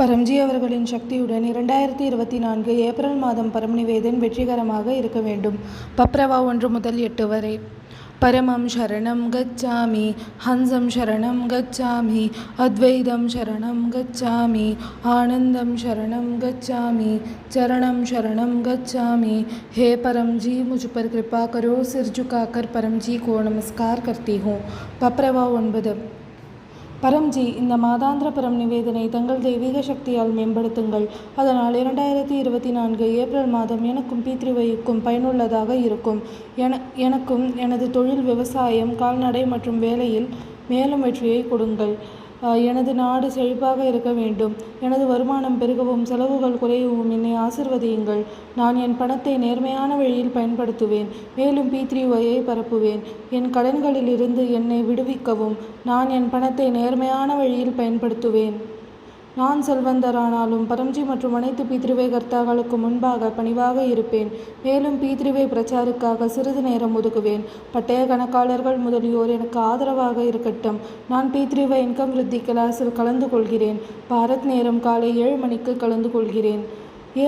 பரம்ஜி அவர்களின் சக்தியுடன் 2024 ஏப்ரல் மாதம் பரம் நிவேதன் வெற்றிகரமாக இருக்க வேண்டும். பப்ரவா 1 முதல் 8 வரை. பரமம் சரணம் கச்சாமி, ஹம்சம் சரணம் கச்சாமி, அத்வைதம் சரணம் கச்சாமி, ஆனந்தம் சரணம் கச்சாமி, चरणम शरणम गच्छामि। हे परम जी, मुझ पर कृपा करो। सिर झुकाकर परम जी को नमस्कार करती हूँ. பப்ரவா 9. பரம்ஜி, இந்த மாதாந்திர பரம் நிவேதனை தங்கள் தெய்வீக சக்தியால் மேம்படுத்துங்கள். அதனால் 2024 ஏப்ரல் மாதம் எனக்கும் பீத்ருவைக்கும் பயனுள்ளதாக இருக்கும். எனக்கும் எனது தொழில், விவசாயம், கால்நடை மற்றும் வேலையில் மேலும் வெற்றியை கொடுங்கள். எனது நாடு செழிப்பாக இருக்க வேண்டும். எனது வருமானம் பெருகவும் செலவுகள் குறையவும் என்னை ஆசிர்வதியுங்கள். நான் என் பணத்தை நேர்மையான வழியில் பயன்படுத்துவேன். மேலும் பீத்ருவையை பரப்புவேன். என் கடன்களிலிருந்து என்னை விடுவிக்கவும். நான் என் பணத்தை நேர்மையான வழியில் பயன்படுத்துவேன். நான் செல்வந்தரானாலும் பரம்ஜி மற்றும் அனைத்து பீத்ருவை கர்த்தாக்களுக்கு முன்பாக பணிவாக இருப்பேன். மேலும் பீத்ருவை பிரச்சாருக்காக சிறிது நேரம் ஒதுக்குவேன். பட்டய கணக்காளர்கள் முதலியோர் எனக்கு ஆதரவாக இருக்கட்டும். நான் பீத்ருவை இன்கம் விருத்தி கிளாஸில் கலந்து கொள்கிறேன். பாரத் நேரம் காலை 7 மணிக்கு கலந்து கொள்கிறேன்.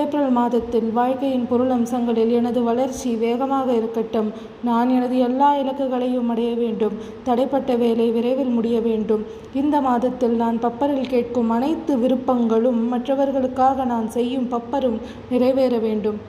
ஏப்ரல் மாதத்தில் வாழ்க்கையின் பொருள் அம்சங்களில் எனது வளர்ச்சி வேகமாக இருக்கட்டும். நான் எனது எல்லா இலக்குகளையும் அடைய வேண்டும். தடைப்பட்ட வேலை விரைவில் முடிய வேண்டும். இந்த மாதத்தில் நான் பப்பரில் கேட்கும் அனைத்து விருப்பங்களும் மற்றவர்களுக்காக நான் செய்யும் பப்பரும் நிறைவேற வேண்டும்.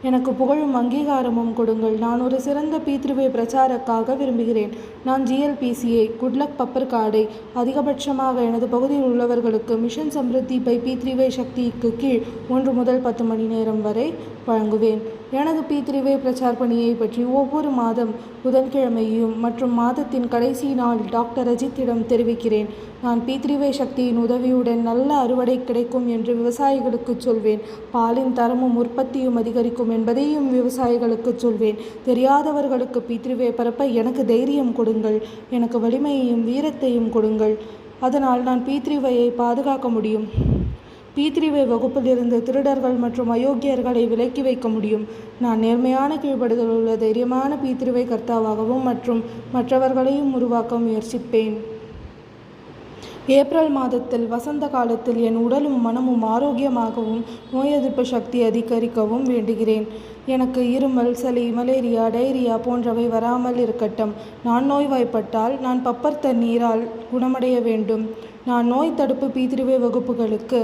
எனக்கு புகழும் அங்கீகாரமும் கொடுங்கள். நான் ஒரு சிறந்த பீத்ருவை பிரச்சாரக்காக விரும்புகிறேன். நான் GLPCயை குட்லக் பப்பர் கார்டை அதிகபட்சமாக எனது பகுதியில் உள்ளவர்களுக்கு மிஷன் சம்ருத்தி பை பீத்ருவை சக்திக்கு கீழ் 1 முதல் 10 மணி நேரம் வரை வழங்குவேன். எனது பீத்ருவை பிரச்சார் பணியை பற்றி ஒவ்வொரு மாதம் புதன்கிழமையும் மற்றும் மாதத்தின் கடைசி நாள் டாக்டர் அஜித்திடம் தெரிவிக்கிறேன். நான் பீத்ருவை சக்தியின் உதவியுடன் நல்ல அறுவடை கிடைக்கும் என்று விவசாயிகளுக்கு சொல்வேன். பாலின் தரமும் உற்பத்தியும் அதிகரிக்கும் என்பதையும் விவசாயிகளுக்கு சொல்வேன். தெரியாதவர்களுக்கு பீத்ருவை பரப்ப எனக்கு தைரியம் கொடுங்கள். எனக்கு வலிமையையும் வீரத்தையும் கொடுங்கள். அதனால் நான் பீத்ருவையை பாதுகாக்க முடியும். பீத்ருவை வகுப்பிலிருந்து திருடர்கள் மற்றும் அயோக்கியர்களை விலக்கி வைக்க முடியும். நான் நேர்மையான, கீழ்ப்படுதல் உள்ள தைரியமான பீத்ருவை கர்த்தாவாகவும் மற்றும் மற்றவர்களையும் உருவாக்க முயற்சிப்பேன். ஏப்ரல் மாதத்தில் வசந்த காலத்தில் என் உடலும் மனமும் ஆரோக்கியமாகவும் நோய் எதிர்ப்பு சக்தி அதிகரிக்கவும் வேண்டுகிறேன். எனக்கு இருமல், சளி, மலேரியா, டைரியா போன்றவை வராமல் இருக்கட்டும். நான் நோய்வாய்ப்பட்டால் நான் பப்பர் தண்ணீரால் குணமடைய வேண்டும். நான் நோய் தடுப்பு பீத்ருவை வகுப்புகளுக்கு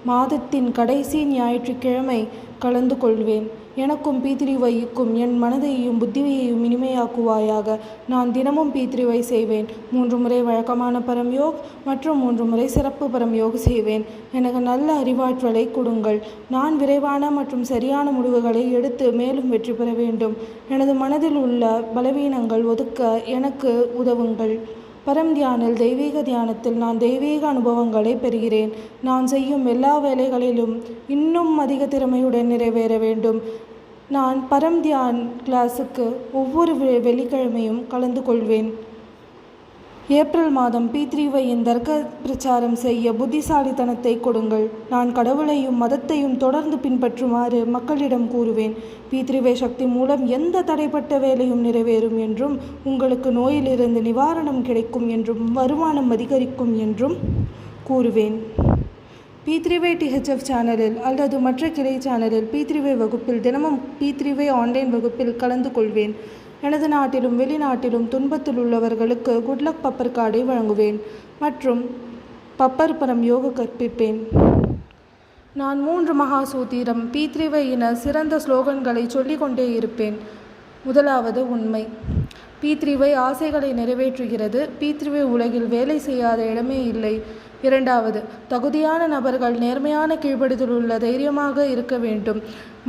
மாதத்தின் கடைசி ஞாயிற்றுக்கிழமை கலந்து கொள்வேன். எனக்கும் பீத்ருவைக்கும் என் மனதையும் புத்தியையும் இனிமையாக்குவாயாக. நான் தினமும் பீத்ருவை செய்வேன். 3 முறை வழக்கமான பரம் யோக் மற்றும் 3 முறை சிறப்பு பரம் யோக் செய்வேன். எனக்கு நல்ல அறிவாற்றலை கொடுங்கள். நான் விரைவான மற்றும் சரியான முடிவுகளை எடுத்து மேலும் வெற்றி பெற வேண்டும். எனது மனதில் உள்ள பலவீனங்கள் ஒதுக்க எனக்கு உதவுங்கள். பரம் தியானில் தெய்வீக தியானத்தில் நான் தெய்வீக அனுபவங்களை பெறுகிறேன். நான் செய்யும் எல்லா வேலைகளிலும் இன்னும் அதிக திறமையுடன் நிறைவேற வேண்டும். நான் பரம் தியான் கிளாஸுக்கு ஒவ்வொரு வெள்ளிக்கிழமையும் கலந்து கொள்வேன். ஏப்ரல் மாதம் பீத்ருவையின் தர்க்க பிரச்சாரம் செய்ய புத்திசாலித்தனத்தை கொடுங்கள். நான் கடவுளையும் மதத்தையும் தொடர்ந்து பின்பற்றுமாறு மக்களிடம் கூறுவேன். பீத்ருவை சக்தி மூலம் எந்த தடைப்பட்ட வேலையும் நிறைவேறும் என்றும், உங்களுக்கு நோயிலிருந்து நிவாரணம் கிடைக்கும் என்றும், வருமானம் அதிகரிக்கும் என்றும் கூறுவேன். பீத்ருவை THF சேனலில் அல்லது மற்ற கிளை சேனலில் பீத்ருவை வகுப்பில் தினமும் பீத்ருவை ஆன்லைன் வகுப்பில் கலந்து கொள்வேன். எனது நாட்டிலும் வெளிநாட்டிலும் துன்பத்தில் உள்ளவர்களுக்கு குட்லக் பப்பர் கார்டை வழங்குவேன் மற்றும் பப்பர் பரம் யோக கற்பிப்பேன். நான் 3 மகா சூத்திரம் பீத்ருவையின சிறந்த ஸ்லோகன்களை சொல்லிக்கொண்டே இருப்பேன். முதலாவது உண்மை. பீத்ருவை ஆசைகளை நிறைவேற்றுகிறது. பீத்ருவை உலகில் வேலை செய்யாத இடமே இல்லை. இரண்டாவது, தகுதியான நபர்கள் நேர்மையான, கீழ்ப்படுதல் உள்ள தைரியமாக இருக்க வேண்டும்.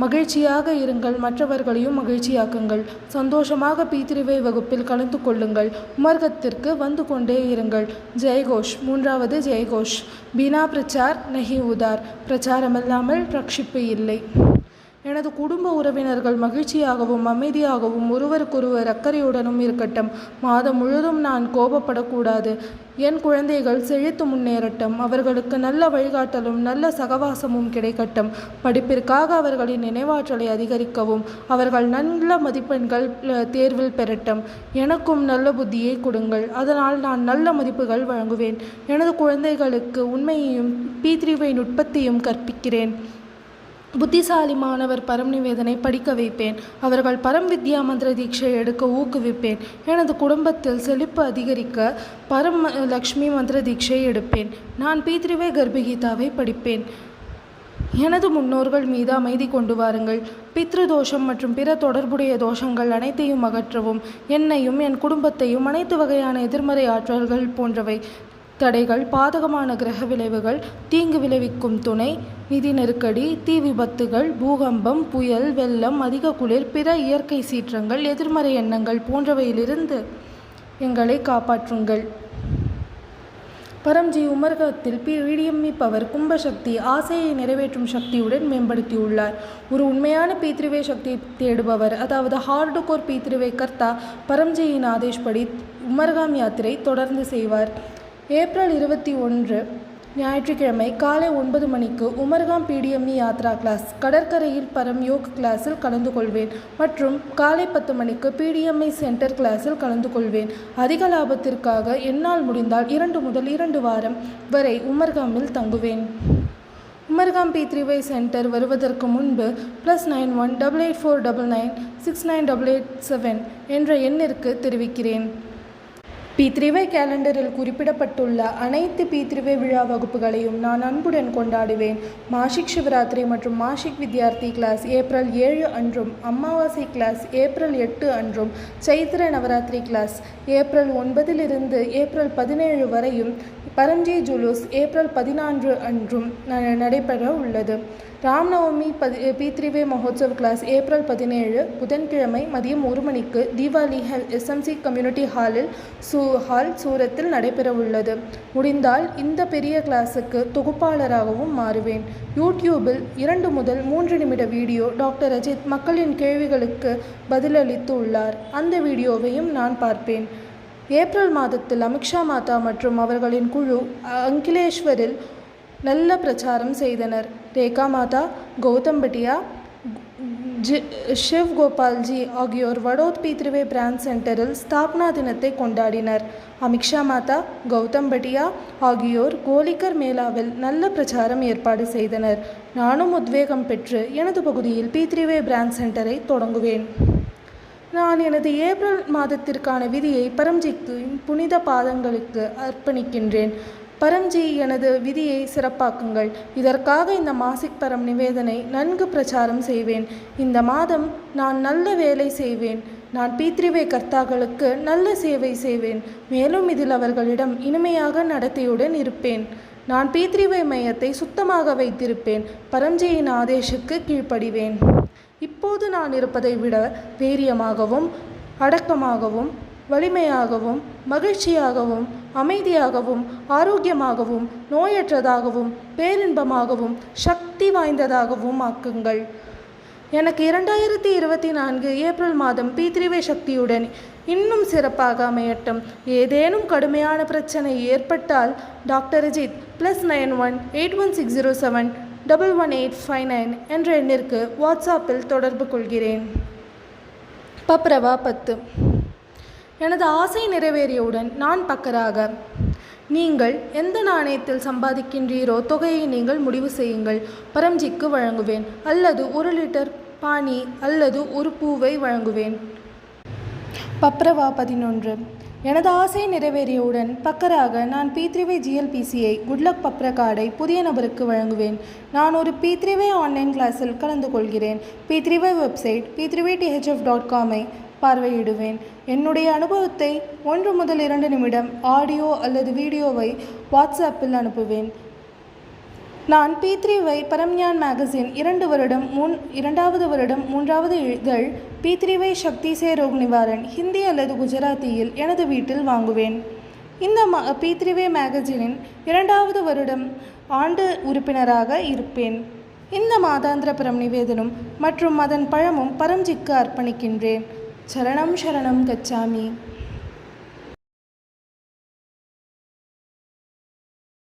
மகிழ்ச்சியாக இருங்கள். மற்றவர்களையும் மகிழ்ச்சியாக்குங்கள். சந்தோஷமாக பீத்ருவை வகுப்பில் கலந்து கொள்ளுங்கள். உமர்கத்திற்கு வந்து கொண்டே இருங்கள். ஜெய்கோஷ். மூன்றாவது ஜெய்கோஷ். பினா பிரச்சார் நஹி உதார். பிரச்சாரமில்லாமல் ரட்சிப்பு இல்லை. எனது குடும்ப உறவினர்கள் மகிழ்ச்சியாகவும் அமைதியாகவும் ஒருவருக்கொருவர் அக்கறையுடனும் இருக்கட்டும். மாதம் முழுதும் நான் கோபப்படக்கூடாது. என் குழந்தைகள் செழித்து முன்னேறட்டும். அவர்களுக்கு நல்ல வழிகாட்டலும் நல்ல சகவாசமும் கிடைக்கட்டும். படிப்பிற்காக அவர்களின் நினைவாற்றலை அதிகரிக்கவும் அவர்கள் நல்ல மதிப்பெண்கள் தேர்வில் பெறட்டும். எனக்கும் நல்ல புத்தியை கொடுங்கள், அதனால் நான் நல்ல மதிப்புகள் வழங்குவேன். எனது குழந்தைகளுக்கு உண்மையையும் P3வை நுட்பத்தையும் கற்பிக்கிறேன். புத்திசாலி மாணவர் பரம் நிவேதனை படிக்க வைப்பேன். அவர்கள் பரம் வித்யா மந்திர தீட்சை எடுக்க ஊக்குவிப்பேன். எனது குடும்பத்தில் செழிப்பு அதிகரிக்க பரம் லக்ஷ்மி மந்திர தீட்சை எடுப்பேன். நான் P3வை கர்ப்பகீதாவை படிப்பேன். எனது முன்னோர்கள் மீது அமைதி கொண்டு வாருங்கள். பித்ரு தோஷம் மற்றும் பிற தொடர்புடைய தோஷங்கள் அனைத்தையும் அகற்றவும். என்னையும் என் குடும்பத்தையும் அனைத்து வகையான எதிர்மறை ஆற்றல்கள் போன்றவை தடைகள், பாதகமான கிரக விளைவுகள், தீங்கு விளைவிக்கும் துணை, நிதி நெருக்கடி, தீ விபத்துகள், பூகம்பம், புயல், வெள்ளம், அதிக குளிர், பிற இயற்கை சீற்றங்கள், எதிர்மறை எண்ணங்கள் போன்றவையிலிருந்து எங்களை காப்பாற்றுங்கள். பரம்ஜி உமர்கத்தில் PDME பவர் கும்ப சக்தி ஆசையை நிறைவேற்றும் சக்தியுடன் மேம்படுத்தியுள்ளார். ஒரு உண்மையான P3வை சக்தி தேடுபவர், அதாவது ஹார்டுகோர் P3வை கர்த்தா பரம்ஜியின் ஆதேஷ்படி உமர்காம் யாத்திரை தொடர்ந்து செய்வார். ஏப்ரல் 21 ஞாயிற்றுக்கிழமை காலை 9 மணிக்கு உமர்காம் PDME யாத்ரா கிளாஸ் கடற்கரையில் பரம் யோக் கிளாஸில் கலந்து கொள்வேன் மற்றும் காலை 10 மணிக்கு PDME சென்டர் கிளாஸில் கலந்து கொள்வேன். அதிக லாபத்திற்காக என்னால் முடிந்தால் 2 முதல் 2 வாரம் வரை உமர்காமில் தங்குவேன். உமர்காம் P3வை சென்டர் வருவதற்கு முன்பு +91 8849 69887 என்ற எண்ணிற்கு தெரிவிக்கிறேன். P3வை கேலண்டரில் குறிப்பிடப்பட்டுள்ள அனைத்து P3வை விழா வகுப்புகளையும் நான் அன்புடன் கொண்டாடுவேன். மாஷிக் சிவராத்திரி மற்றும் மாஷிக் வித்யார்த்தி கிளாஸ் ஏப்ரல் 7 அன்றும், அமாவாசை கிளாஸ் ஏப்ரல் 8 அன்றும், Chaitra Navaratri class April 9 April 17 வரையும், பரம்ஜி ஜுலூஸ் ஏப்ரல் 14 அன்றும் நடைபெற உள்ளது. ராம்நவமி P3வை மகோத்சவ் கிளாஸ் ஏப்ரல் 17 புதன்கிழமை மதியம் 1 மணிக்கு தீபாவளி SMC கம்யூனிட்டி ஹால் சூரத்தில் நடைபெற உள்ளது. முடிந்தால் இந்த பெரிய கிளாஸுக்கு தொகுப்பாளராகவும் மாறுவேன். யூடியூபில் 2 முதல் 3 நிமிட வீடியோ டாக்டர் அஜித் மக்களின் கேள்விகளுக்கு பதிலளித்து உள்ளார். அந்த வீடியோவையும் நான் பார்ப்பேன். ஏப்ரல் மாதத்தில் அமித்ஷா மாதா மற்றும் அவர்களின் குழு அங்கிலேஷ்வரில் நல்ல பிரச்சாரம் செய்தனர். ரேகா மாதா, கௌதம் பட்டியா, ஷிவ் கோபால்ஜி ஆகியோர் வடோத் P3வை பிரான்ச் சென்டரில் ஸ்தாபனா தினத்தை கொண்டாடினர். அமித்ஷா மாதா, கௌதம் பட்டியா ஆகியோர் கோலிக்கர் மேளாவில் நல்ல பிரச்சாரம் ஏற்பாடு செய்தனர். நானும் உத்வேகம் பெற்று எனது பகுதியில் P3வை பிரான்ச் சென்டரை தொடங்குவேன். நான் எனது ஏப்ரல் மாதத்திற்கான விதியை பரம்ஜிக்கு புனித பாதங்களுக்கு அர்ப்பணிக்கின்றேன். பரம்ஜி, எனது விதியை சிறப்பாக்குங்கள். இதற்காக இந்த மாசிக் பரம் நிவேதனை நன்கு பிரச்சாரம் செய்வேன். இந்த மாதம் நான் நல்ல வேலை செய்வேன். நான் P3வை கர்த்தாக்களுக்கு நல்ல சேவை செய்வேன். மேலும் இதில் அவர்களிடம் இனிமையாக நடத்தையுடன் இருப்பேன். நான் P3வை மையத்தை சுத்தமாக வைத்திருப்பேன். பரம்ஜியின் ஆதேசுக்கு கீழ்ப்படிவேன். இப்போது நான் இருப்பதை விட வீரியமாகவும் அடக்கமாகவும் வலிமையாகவும் மகிழ்ச்சியாகவும் அமைதியாகவும் ஆரோக்கியமாகவும் நோயற்றதாகவும் பேரின்பமாகவும் சக்தி வாய்ந்ததாகவும் ஆக்குங்கள். எனக்கு 2024 ஏப்ரல் மாதம் P3வை சக்தியுடன் இன்னும் சிறப்பாக அமையட்டும். ஏதேனும் கடுமையான பிரச்சனை ஏற்பட்டால் டாக்டர் அஜித் +91 81607 11859 என்ற எண்ணிற்கு வாட்ஸ்அப்பில் தொடர்பு கொள்கிறேன். பப்ரவா 10. எனது ஆசை நிறைவேறியவுடன் நான் பக்கராக. நீங்கள் எந்த நாணயத்தில் சம்பாதிக்கின்றீரோ தொகையை நீங்கள் முடிவு செய்யுங்கள். பரம்ஜிக்கு வழங்குவேன், அல்லது 1 லிட்டர் பானி அல்லது ஒரு பூவை வழங்குவேன். பப்ரவா 11. எனது ஆசை நிறைவேறியவுடன் பக்கராக நான் P3வை GLPCயை குட்லக் பப்ர கார்டை புதிய நபருக்கு வழங்குவேன். நான் ஒரு P3வை ஆன்லைன் கிளாஸில் கலந்து கொள்கிறேன். P3வை வெப்சைட் p3vthf.com-ஐ பார்வையிடுவேன். என்னுடைய அனுபவத்தை 1 முதல் 2 நிமிடம் ஆடியோ அல்லது வீடியோவை வாட்ஸ்அப்பில் அனுப்புவேன். நான் P3வை பரம்ஞான் மேகசின் 2வது வருடம் 3வது இதழ் P3வை சக்தி சே ரோக் நிவாரண் ஹிந்தி அல்லது குஜராத்தியில் எனது வீட்டில் வாங்குவேன். இந்த P3வை மேகசினின் 2வது வருடம் ஆண்டு உறுப்பினராக இருப்பேன். இந்த மாதாந்திர பரம் நிவேதனம் மற்றும் அதன் பழமும் பரம்ஜிக்கு அர்ப்பணிக்கின்றேன். சரணம் சரணம் கச்சாமி.